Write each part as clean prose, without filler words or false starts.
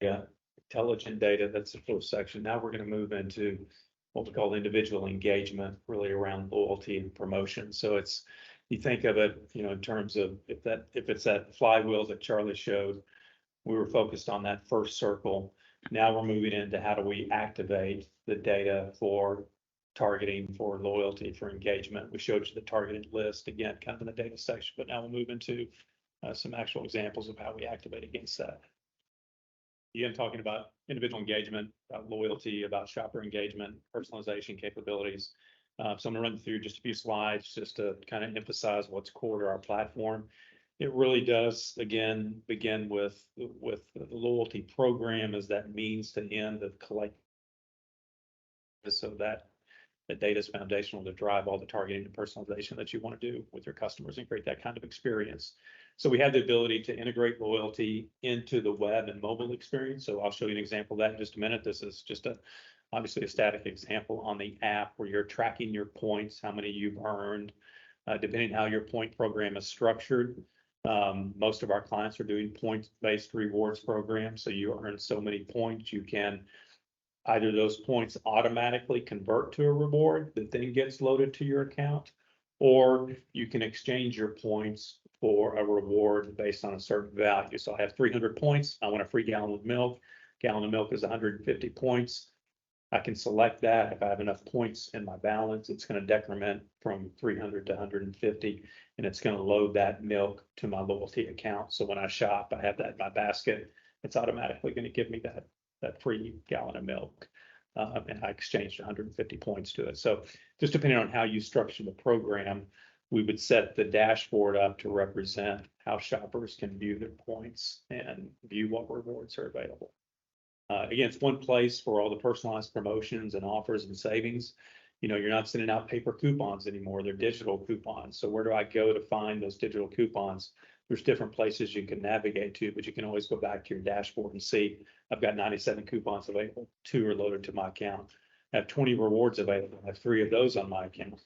Yeah, intelligent data, that's the first section. Now we're going to move into what we call individual engagement, really around loyalty and promotion. So it's, you think of it, in terms of if it's that flywheel that Charlie showed, we were focused on that first circle. Now we're moving into how do we activate the data for targeting, for loyalty, for engagement. We showed you the targeted list again, kind of in the data section, but now we'll move into some actual examples of how we activate against that. Again, talking about individual engagement, about loyalty, about shopper engagement, personalization capabilities. So I'm gonna run through just a few slides just to kind of emphasize what's core to our platform. It really does, again, begin with the loyalty program as that means to end of collect, so that the data is foundational to drive all the targeting and personalization that you want to do with your customers and create that kind of experience. So we have the ability to integrate loyalty into the web and mobile experience. So I'll show you an example of that in just a minute. This is just obviously a static example on the app where you're tracking your points, how many you've earned, depending how your point program is structured. Most of our clients are doing point-based rewards programs. So you earn so many points, you can either those points automatically convert to a reward that then gets loaded to your account, or you can exchange your points for a reward based on a certain value. So I have 300 points. I want a free gallon of milk. Gallon of milk is 150 points. I can select that. If I have enough points in my balance, it's going to decrement from 300 to 150, and it's going to load that milk to my loyalty account. So when I shop, I have that in my basket. It's automatically going to give me that free gallon of milk. And I exchanged 150 points to it. So just depending on how you structure the program, we would set the dashboard up to represent how shoppers can view their points and view what rewards are available. Again, it's one place for all the personalized promotions and offers and savings. You're not sending out paper coupons anymore. They're digital coupons. So where do I go to find those digital coupons? There's different places you can navigate to, but you can always go back to your dashboard and see, I've got 97 coupons available. 2 are loaded to my account. I have 20 rewards available. I have 3 of those on my account.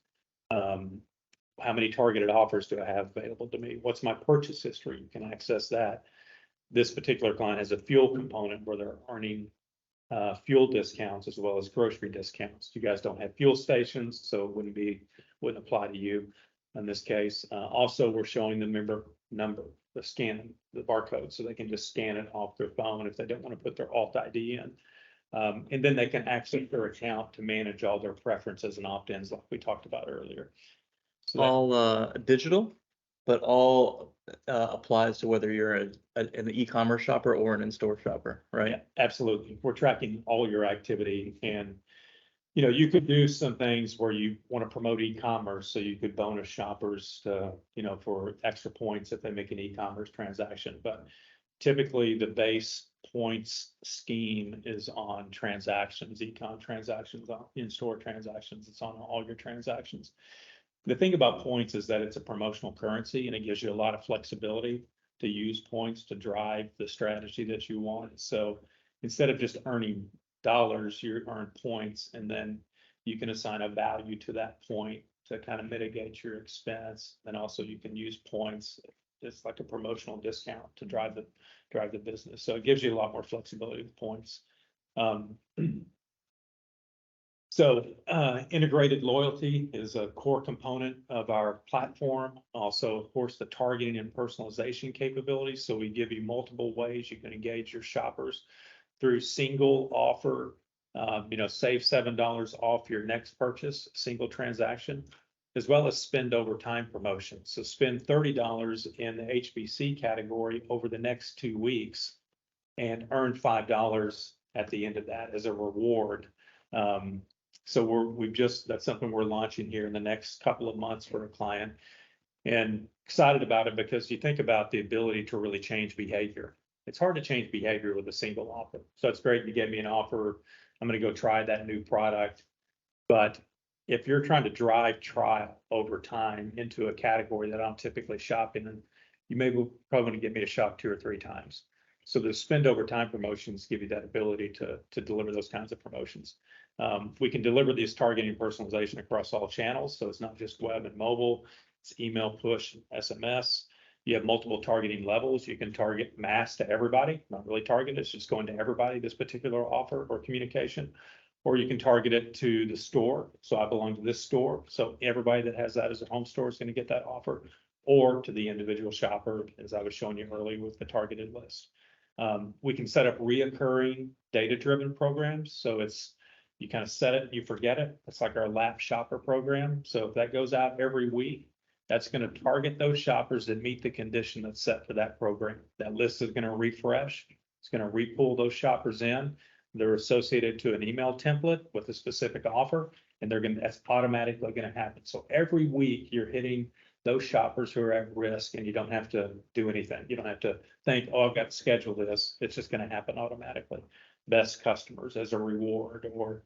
How many targeted offers do I have available to me? What's my purchase history? You can access that. This particular client has a fuel component where they're earning fuel discounts as well as grocery discounts. You guys don't have fuel stations, so it wouldn't apply to you in this case. Also, we're showing the member number, the scan, the barcode, so they can just scan it off their phone if they don't want to put their alt ID in. And then they can access their account to manage all their preferences and opt-ins like we talked about earlier. So all digital, but all applies to whether you're an e-commerce shopper or an in-store shopper, right? Yeah, absolutely. We're tracking all your activity, and you could do some things where you want to promote e-commerce, so you could bonus shoppers to, for extra points if they make an e-commerce transaction. But typically the base points scheme is on transactions, e-com transactions, on in-store transactions. It's on all your transactions. The thing about points is that it's a promotional currency, and it gives you a lot of flexibility to use points to drive the strategy that you want. So instead of just earning dollars, you earn points, and then you can assign a value to that point to kind of mitigate your expense. And also you can use points. It's like a promotional discount to drive the business. So it gives you a lot more flexibility with points. So integrated loyalty is a core component of our platform. Also, of course, the targeting and personalization capabilities. So we give you multiple ways you can engage your shoppers through single offer, save $7 off your next purchase, single transaction, as well as spend over time promotions. So spend $30 in the HBC category over the next 2 weeks and earn $5 at the end of that as a reward. So that's something we're launching here in the next couple of months for a client, and excited about it because you think about the ability to really change behavior. It's hard to change behavior with a single offer. So it's great you get me an offer. I'm going to go try that new product. But if you're trying to drive trial over time into a category that I'm typically shopping in, you probably want to get me to shop 2 or 3 times. So the spend over time promotions give you that ability to deliver those kinds of promotions. We can deliver these targeting personalization across all channels. So it's not just web and mobile, it's email, push, SMS. You have multiple targeting levels. You can target mass to everybody, not really target, it's just going to everybody, this particular offer or communication. Or you can target it to the store. So I belong to this store. So everybody that has that as a home store is going to get that offer, or to the individual shopper, as I was showing you earlier with the targeted list. We can set up reoccurring data-driven programs. So it's, you kind of set it, you forget it. It's like our lap shopper program. So if that goes out every week, that's going to target those shoppers that meet the condition that's set for that program. That list is going to refresh. It's going to re-pull those shoppers in. They're associated to an email template with a specific offer, and that's automatically going to happen. So every week you're hitting those shoppers who are at risk, and you don't have to do anything. You don't have to think, oh, I've got to schedule this. It's just going to happen automatically. Best customers as a reward, or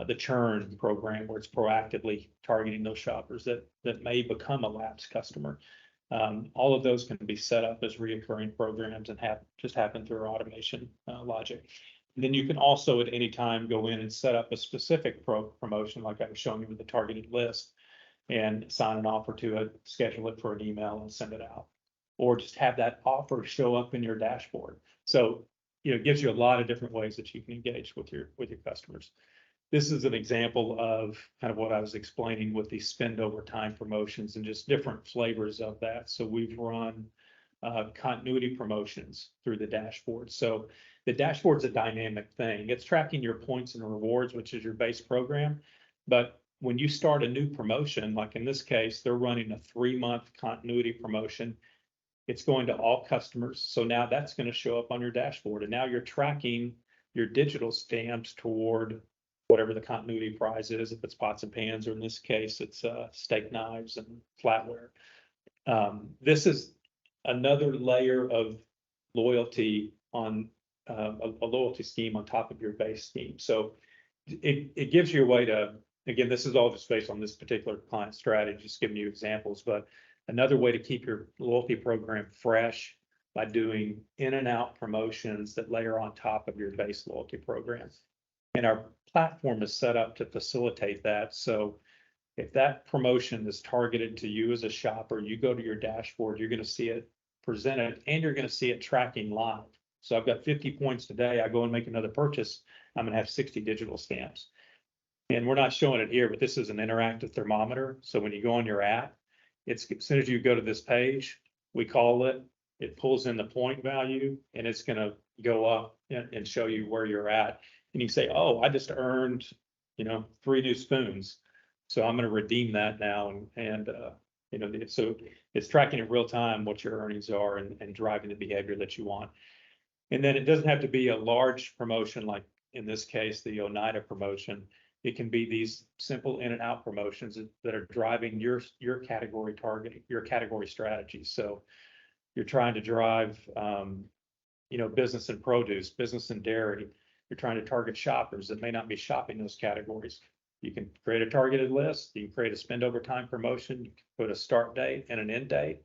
the churn program where it's proactively targeting those shoppers that may become a lapsed customer. All of those can be set up as reoccurring programs and just happen through our automation logic. And then you can also at any time go in and set up a specific promotion, like I was showing you with the targeted list, and assign an offer to it, schedule it for an email and send it out. Or just have that offer show up in your dashboard. So, it gives you a lot of different ways that you can engage with your customers. This is an example of kind of what I was explaining with these spend over time promotions and just different flavors of that. So we've run continuity promotions through the dashboard. So the dashboard's a dynamic thing. It's tracking your points and rewards, which is your base program. But when you start a new promotion, like in this case, they're running a 3-month continuity promotion. It's going to all customers. So now that's going to show up on your dashboard. And now you're tracking your digital stamps toward whatever the continuity prize is, if it's pots and pans, or in this case, it's steak knives and flatware. This is another layer of loyalty on a loyalty scheme on top of your base scheme. So it gives you a way to, again, this is all just based on this particular client strategy, just giving you examples, but another way to keep your loyalty program fresh by doing in and out promotions that layer on top of your base loyalty program. And our platform is set up to facilitate that. So if that promotion is targeted to you as a shopper, you go to your dashboard, you're going to see it presented, and you're going to see it tracking live. So I've got 50 points today. I go and make another purchase, I'm going to have 60 digital stamps. And we're not showing it here, but this is an interactive thermometer. So when you go on your app, as soon as you go to this page, we call it, it pulls in the point value, and it's going to go up and show you where you're at. And you say, oh, I just earned, 3 new spoons. So I'm going to redeem that now. So it's tracking in real time what your earnings are and driving the behavior that you want. And then it doesn't have to be a large promotion, like in this case, the Oneida promotion. It can be these simple in and out promotions that are driving your category targeting, your category strategy. So you're trying to drive, business and produce, business and dairy. You're trying to target shoppers that may not be shopping those categories. You can create a targeted list. You can create a spend over time promotion. You can put a start date and an end date.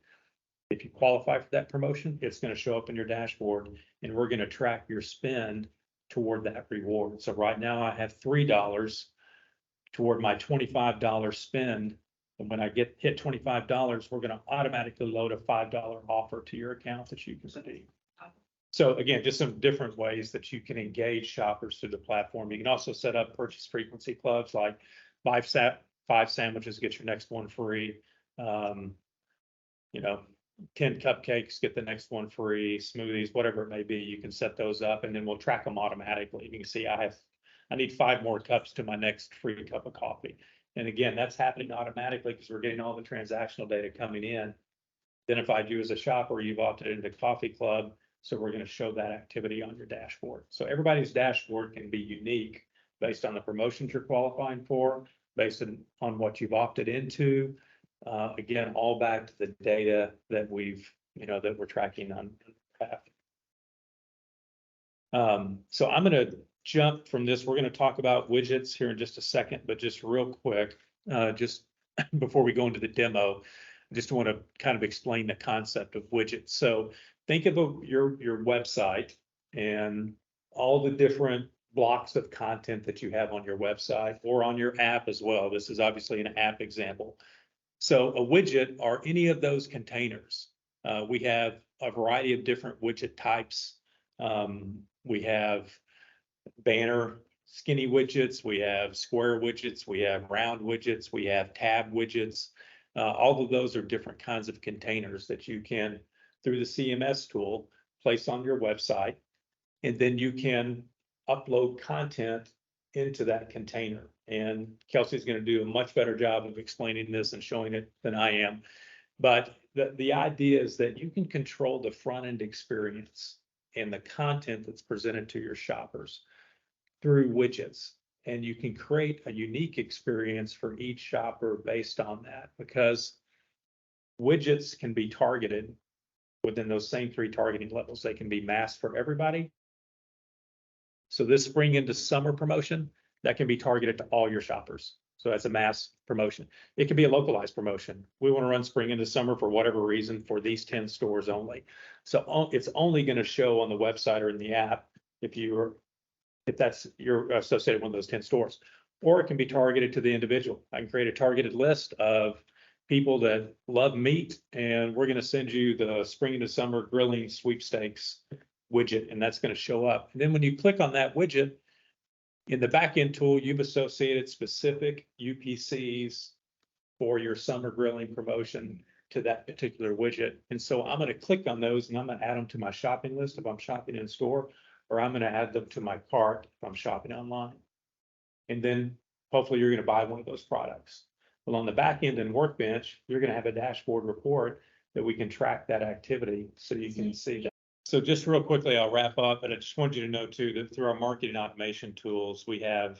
If you qualify for that promotion, it's going to show up in your dashboard, and we're going to track your spend toward that reward. So right now I have $3 toward my $25 spend. And when I hit $25, we're going to automatically load a $5 offer to your account that you can redeem. So again, just some different ways that you can engage shoppers through the platform. You can also set up purchase frequency clubs, like 5 sandwiches, get your next one free. 10 cupcakes, get the next one free, smoothies, whatever it may be. You can set those up, and then we'll track them automatically. You can see I need 5 more cups to my next free cup of coffee. And again, that's happening automatically because we're getting all the transactional data coming in. Identified you as a shopper, you've opted into Coffee Club. So we're going to show that activity on your dashboard. So everybody's dashboard can be unique based on the promotions you're qualifying for, based on what you've opted into. Again, all back to the data that that we're tracking on Craft. So I'm going to jump from this. We're going to talk about widgets here in just a second, but just real quick, just before we go into the demo, I just want to kind of explain the concept of widgets. So think of your website and all the different blocks of content that you have on your website or on your app as well. This is obviously an app example. So a widget are any of those containers. We have a variety of different widget types. We have banner skinny widgets, we have square widgets, we have round widgets, we have tab widgets. All of those are different kinds of containers that you can, through the CMS tool, place on your website. And then you can upload content into that container. And Kelsey's going to do a much better job of explaining this and showing it than I am. But the idea is that you can control the front end experience and the content that's presented to your shoppers through widgets. And you can create a unique experience for each shopper based on that, because widgets can be targeted within those same 3 targeting levels. They can be masked for everybody. So this spring into summer promotion, that can be targeted to all your shoppers. So that's a mass promotion. It can be a localized promotion. We want to run spring into summer for whatever reason for these 10 stores only. So it's only going to show on the website or in the app if you're associated with one of those 10 stores. Or it can be targeted to the individual. I can create a targeted list of people that love meat, and we're going to send you the spring into summer grilling sweepstakes widget, and that's going to show up. And then when you click on that widget, in the backend tool, you've associated specific UPCs for your summer grilling promotion to that particular widget. And so I'm going to click on those and I'm going to add them to my shopping list if I'm shopping in store, or I'm going to add them to my cart if I'm shopping online. And then hopefully you're going to buy one of those products. Well, on the back end and Workbench, you're going to have a dashboard report that we can track that activity so you can see that. So just real quickly, I'll wrap up, but I just wanted you to know too, that through our marketing automation tools, we have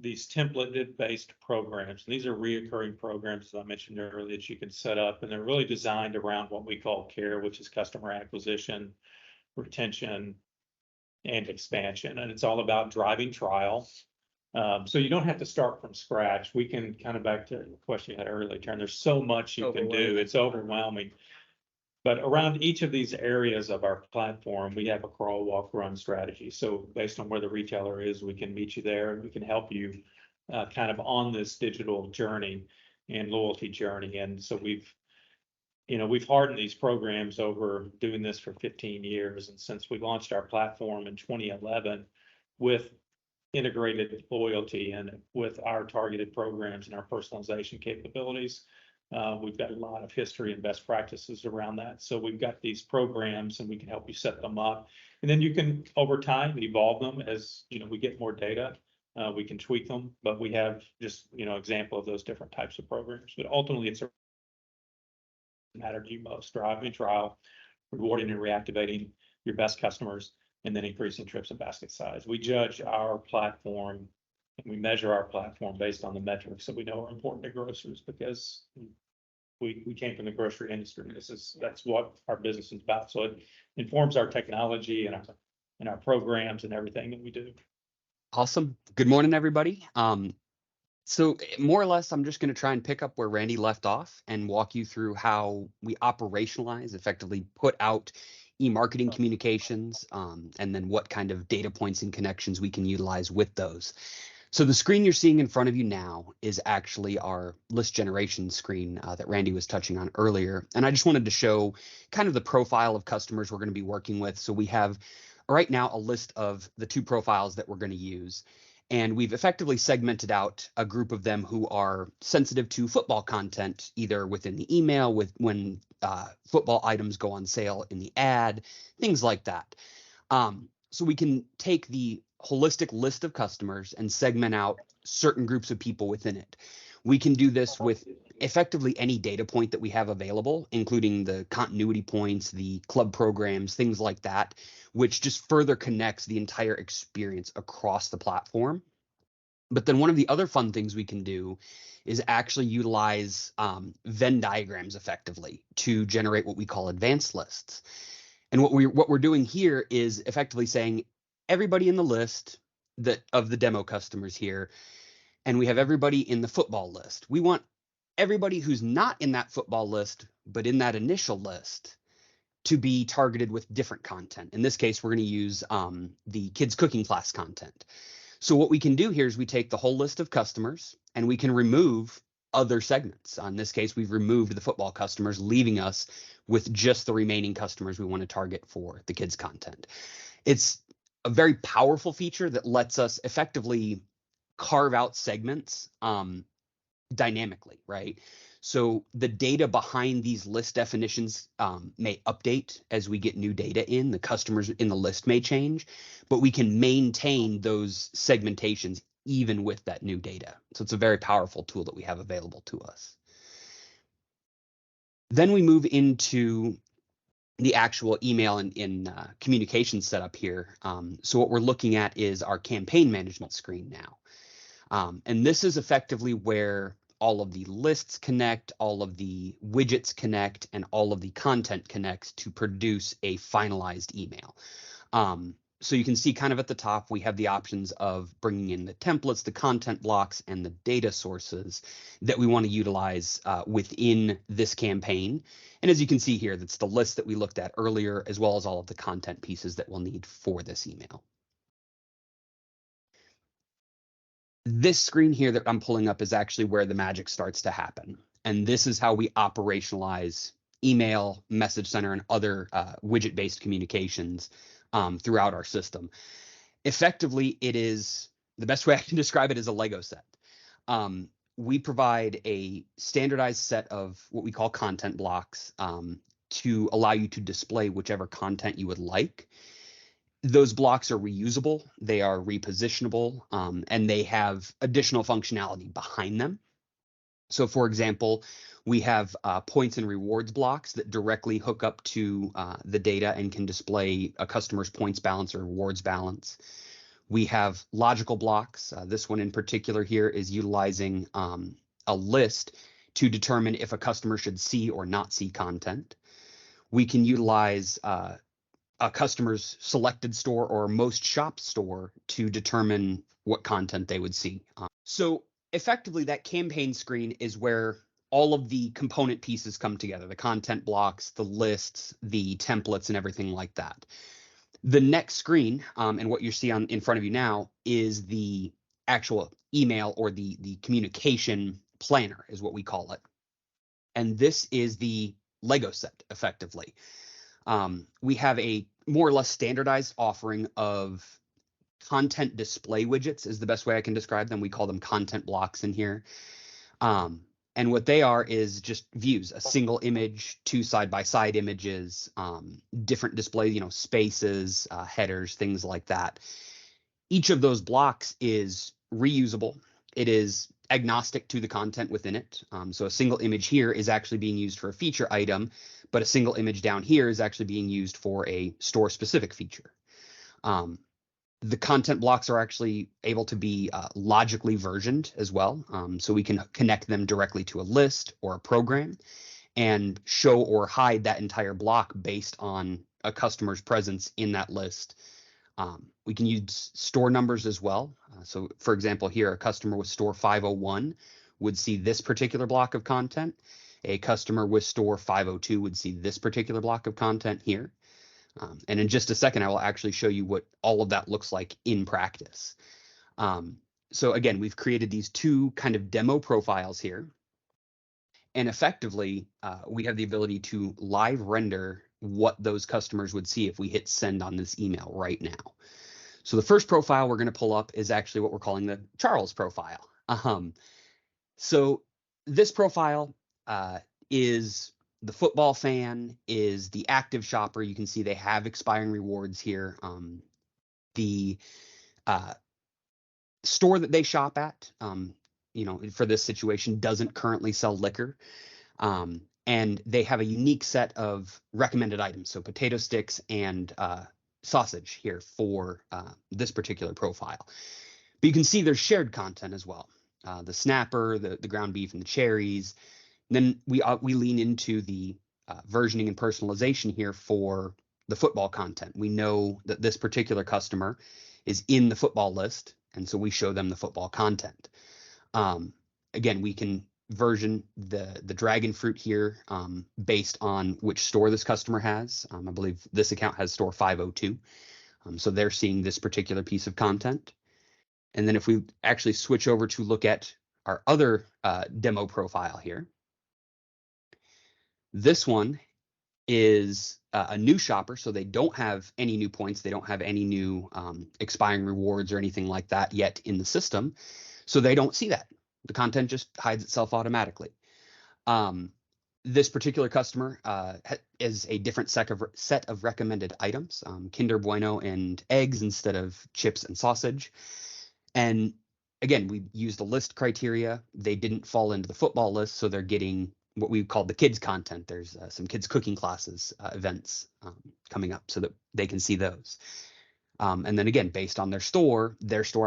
these templated based programs. And these are reoccurring programs, as I mentioned earlier, that you can set up, and they're really designed around what we call CARE, which is customer acquisition, retention, and expansion. And it's all about driving trial. So you don't have to start from scratch. We can kind of, back to the question you had earlier, Taryn, there's so much you can do. It's overwhelming. But around each of these areas of our platform, we have a crawl, walk, run strategy. So based on where the retailer is, we can meet you there and we can help you kind of on this digital journey and loyalty journey. And so we've hardened these programs over doing this for 15 years. And since we launched our platform in 2011 with integrated loyalty and with our targeted programs and our personalization capabilities, we've got a lot of history and best practices around that. So we've got these programs and we can help you set them up. And then you can, over time, evolve them as we get more data. We can tweak them, but we have just, example of those different types of programs. But ultimately, it's a matter to you most: driving trial, rewarding and reactivating your best customers, and then increasing trips and basket size. We judge our platform and we measure our platform based on the metrics that we know are important to grocers, because we came from the grocery industry. That's what our business is about. So it informs our technology and our programs and everything that we do. Awesome. Good morning, everybody. So more or less, I'm just going to try and pick up where Randy left off and walk you through how we operationalize, effectively put out e-marketing communications, and then what kind of data points and connections we can utilize with those. So the screen you're seeing in front of you now is actually our list generation screen that Randy was touching on earlier. And I just wanted to show kind of the profile of customers we're going to be working with. So we have right now a list of the 2 profiles that we're going to use. And we've effectively segmented out a group of them who are sensitive to football content, either within the email, when football items go on sale in the ad, things like that. So we can take the holistic list of customers and segment out certain groups of people within it. We can do this with effectively any data point that we have available, including the continuity points, the club programs, things like that, which just further connects the entire experience across the platform. But then one of the other fun things we can do is actually utilize Venn diagrams effectively to generate what we call advanced lists. And what we're doing here is effectively saying everybody in the list of the demo customers here, and we have everybody in the football list. We want everybody who's not in that football list, but in that initial list, to be targeted with different content. In this case, we're going to use the kids cooking class content. So what we can do here is we take the whole list of customers and we can remove other segments. In this case, we've removed the football customers, leaving us with just the remaining customers we want to target for the kids content. It's a very powerful feature that lets us effectively carve out segments dynamically, right? So the data behind these list definitions may update as we get new data in. The customers in the list may change, but we can maintain those segmentations even with that new data. So it's a very powerful tool that we have available to us. Then we move into the actual email and communication setup here. So what we're looking at is our campaign management screen now. And this is effectively where all of the lists connect, all of the widgets connect, and all of the content connects to produce a finalized email. So you can see kind of at the top, we have the options of bringing in the templates, the content blocks, and the data sources that we want to utilize within this campaign. And as you can see here, that's the list that we looked at earlier, as well as all of the content pieces that we'll need for this email. This screen here that I'm pulling up is actually where the magic starts to happen. And this is how we operationalize email, message center, and other widget-based communications throughout our system. Effectively, it is, the best way I can describe it is a Lego set. We provide a standardized set of what we call content blocks to allow you to display whichever content you would like. Those blocks are reusable, they are repositionable, and they have additional functionality behind them. So for example, we have points and rewards blocks that directly hook up to the data and can display a customer's points balance or rewards balance. We have logical blocks. This one in particular here is utilizing a list to determine if a customer should see or not see content. We can utilize a customer's selected store or most shop store to determine what content they would see. So effectively, that campaign screen is where all of the component pieces come together, the content blocks, the lists, the templates, and everything like that. The next screen, and what you see in front of you now, is the actual email or the communication planner is what we call it. And this is the Lego set, effectively. We have a more or less standardized offering of content display widgets is the best way I can describe them. We call them content blocks in here. And what they are is just views, a single image, two side-by-side images, different displays, spaces, headers, things like that. Each of those blocks is reusable. It is agnostic to the content within it. So a single image here is actually being used for a feature item, but a single image down here is actually being used for a store-specific feature. The content blocks are actually able to be logically versioned as well. So we can connect them directly to a list or a program and show or hide that entire block based on a customer's presence in that list. We can use store numbers as well. So for example, here, a customer with store 501 would see this particular block of content. A customer with store 502 would see this particular block of content here. And in just a second, I will actually show you what all of that looks like in practice. So again, we've created these two kind of demo profiles here. And effectively, we have the ability to live render what those customers would see if we hit send on this email right now. So the first profile we're going to pull up is actually what we're calling the Charles profile. So this profile is the football fan, is the active shopper. You can see they have expiring rewards here. The store that they shop at, for this situation, doesn't currently sell liquor. And they have a unique set of recommended items, so potato sticks and sausage here for this particular profile. But you can see there's shared content as well. The snapper, the ground beef, and the cherries. And then we lean into the versioning and personalization here for the football content. We know that this particular customer is in the football list, and so we show them the football content. Again, we can version the dragon fruit here based on which store this customer has. I believe this account has store 502. So they're seeing this particular piece of content. And then if we actually switch over to look at our other demo profile here. This one is a new shopper, so they don't have any new points. They don't have any new expiring rewards or anything like that yet in the system. So they don't see that. The content just hides itself automatically. This particular customer is a different set of recommended items, Kinder Bueno and eggs instead of chips and sausage. And again, we used the list criteria. They didn't fall into the football list, so they're getting what we call the kids content. There's some kids cooking classes events coming up so that they can see those. And then again, based on their store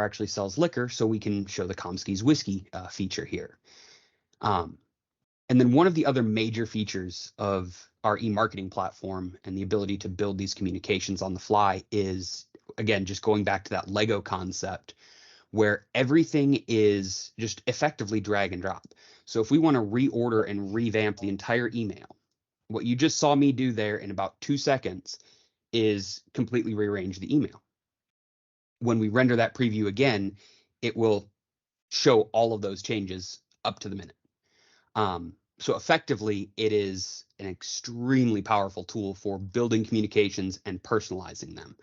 actually sells liquor, so we can show the Komsky's whiskey feature here. And then one of the other major features of our e-marketing platform and the ability to build these communications on the fly is, again, just going back to that Lego concept where everything is just effectively drag and drop. So if we want to reorder and revamp the entire email, what you just saw me do there in about 2 seconds is completely rearrange the email. When we render that preview again, it will show all of those changes up to the minute. So effectively, it is an extremely powerful tool for building communications and personalizing them.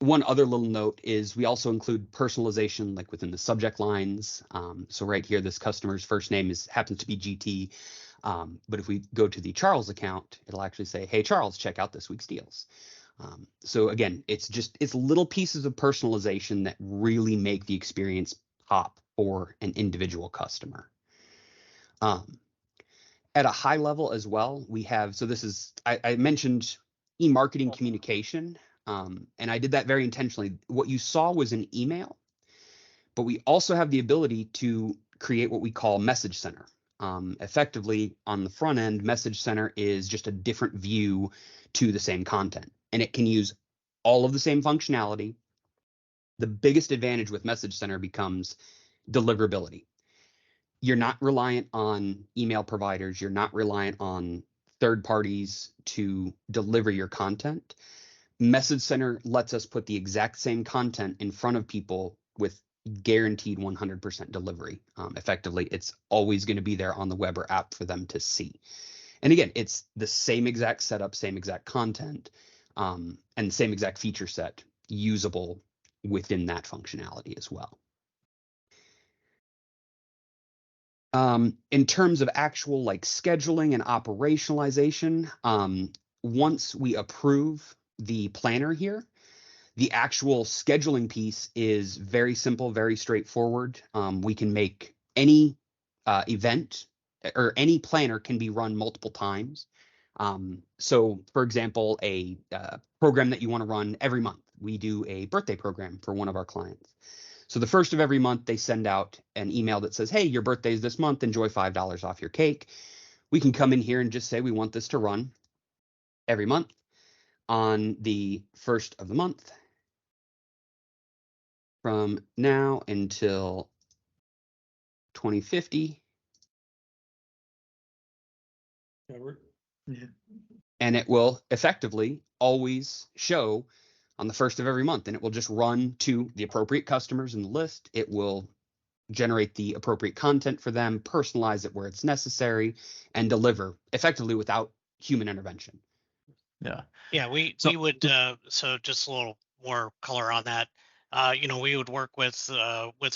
One other little note is we also include personalization like within the subject lines. So right here, this customer's first name happens to be GT. But if we go to the Charles account, it'll actually say, hey, Charles, check out this week's deals. So again, it's little pieces of personalization that really make the experience pop for an individual customer. At a high level as well, we have, so this is, I mentioned e-marketing communication, and I did that very intentionally. What you saw was an email, but we also have the ability to create what we call Message Center. Effectively, on the front end, Message Center is just a different view to the same content, and it can use all of the same functionality. The biggest advantage with Message Center becomes deliverability. You're not reliant on email providers. You're not reliant on third parties to deliver your content. Message Center lets us put the exact same content in front of people with guaranteed 100% delivery. Effectively, it's always going to be there on the web or app for them to see. And again, it's the same exact setup, same exact content, and same exact feature set usable within that functionality as well. In terms of actual like scheduling and operationalization, once we approve the planner here, the actual scheduling piece is very simple, very straightforward. We can make any event or any planner can be run multiple times. So for example, a program that you want to run every month, we do a birthday program for one of our clients. So the first of every month, they send out an email that says, hey, your birthday is this month, enjoy $5 off your cake. We can come in here and just say we want this to run every month on the first of the month from now until 2050. And it will effectively always show on the first of every month, and it will just run to the appropriate customers in the list. It will generate the appropriate content for them, personalize it where it's necessary, and deliver effectively without human intervention. Yeah, we would, so just a little more color on that. We would work with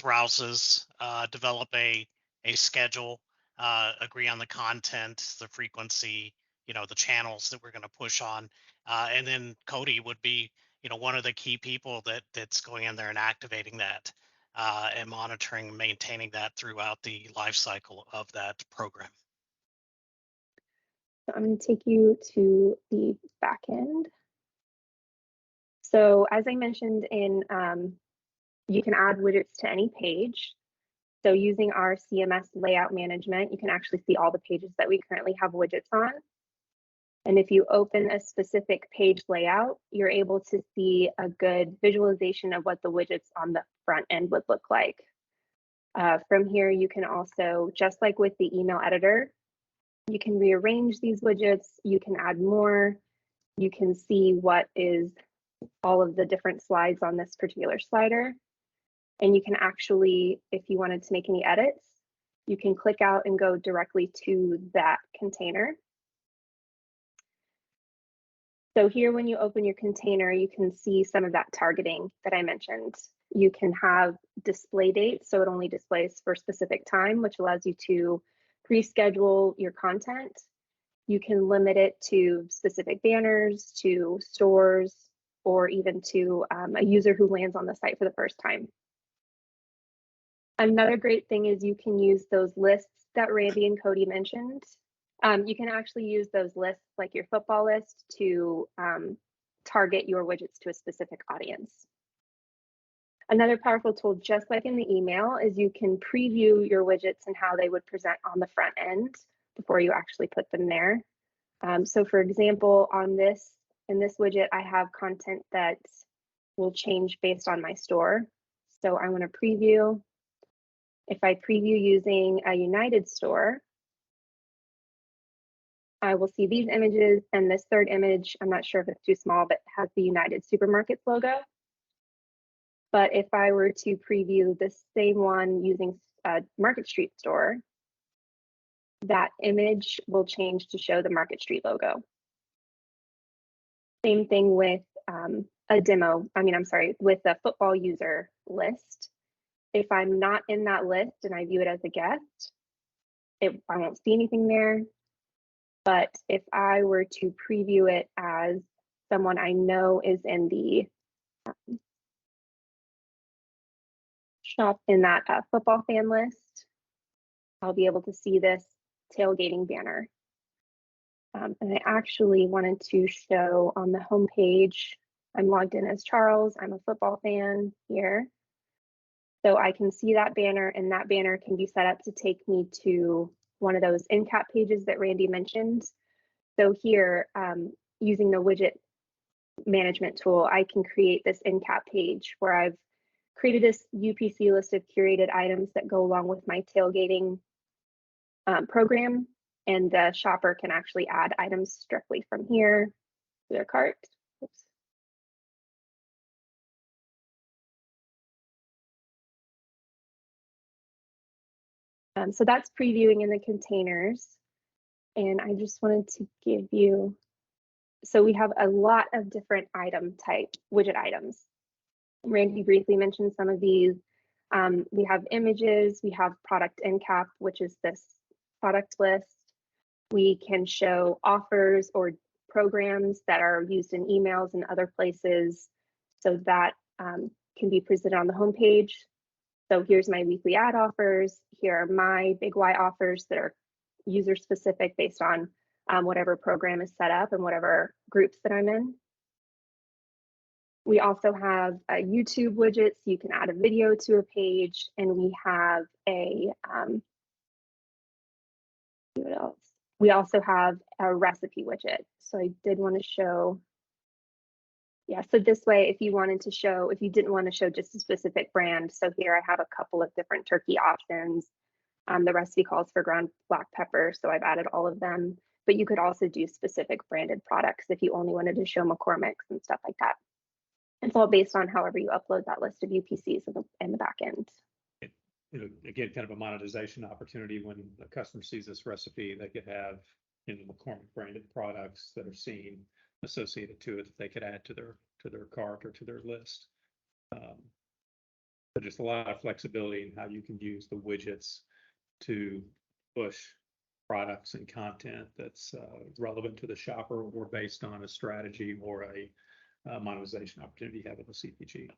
Rouse's, develop a schedule, agree on the content, the frequency, the channels that we're going to push on. And then Cody would be, one of the key people that's going in there and activating that and monitoring and maintaining that throughout the life cycle of that program. So I'm going to take you to the back end. So as I mentioned you can add widgets to any page. So using our CMS layout management, you can actually see all the pages that we currently have widgets on. And if you open a specific page layout, you're able to see a good visualization of what the widgets on the front end would look like. From here, you can also, just like with the email editor, you can rearrange these widgets, you can add more, you can see what is all of the different slides on this particular slider. And you can actually, if you wanted to make any edits, you can click out and go directly to that container. So here, when you open your container, you can see some of that targeting that I mentioned. You can have display dates, so it only displays for a specific time, which allows you to pre-schedule your content. You can limit it to specific banners, to stores, or even to a user who lands on the site for the first time. Another great thing is you can use those lists that Randy and Cody mentioned. You can actually use those lists, like your football list, to target your widgets to a specific audience. Another powerful tool, just like in the email, is you can preview your widgets and how they would present on the front end before you actually put them there. So for example, in this widget, I have content that will change based on my store. So I want to preview. If I preview using a United store, I will see these images, and this third image, I'm not sure if it's too small, but has the United Supermarkets logo. But if I were to preview the same one using a Market Street store, that image will change to show the Market Street logo. Same thing with with a football user list. If I'm not in that list and I view it as a guest, I won't see anything there. But if I were to preview it as someone I know is in the shop in that football fan list, I'll be able to see this tailgating banner. And I actually wanted to show on the home page, I'm logged in as Charles, I'm a football fan here. So I can see that banner, and that banner can be set up to take me to one of those in cap pages that Randy mentioned. So here, using the widget management tool, I can create this in cap page where I've created this UPC list of curated items that go along with my tailgating program, and the shopper can actually add items directly from here to their cart. Oops. So that's previewing in the containers. And I just wanted to give you, so we have a lot of different item type widget items. Randy briefly mentioned some of these. We have images, we have product end cap, which is this product list. We can show offers or programs that are used in emails and other places, so that can be presented on the homepage. So here's my weekly ad offers. Here are my big Y offers that are user specific based on whatever program is set up and whatever groups that I'm in. We also have a YouTube widget, so you can add a video to a page, and we have a, what else? We also have a recipe widget. So I did want to show, yeah, so this way, if you didn't want to show just a specific brand, so here I have a couple of different turkey options. The recipe calls for ground black pepper, so I've added all of them, but you could also do specific branded products if you only wanted to show McCormick's and stuff like that. It's all based on however you upload that list of UPCs in the back end. Again, kind of a monetization opportunity. When a customer sees this recipe, they could have McCormick branded products that are seen associated to it that they could add to their cart or to their list. But just a lot of flexibility in how you can use the widgets to push products and content that's relevant to the shopper or based on a strategy or a monetization opportunity you have with a CPG.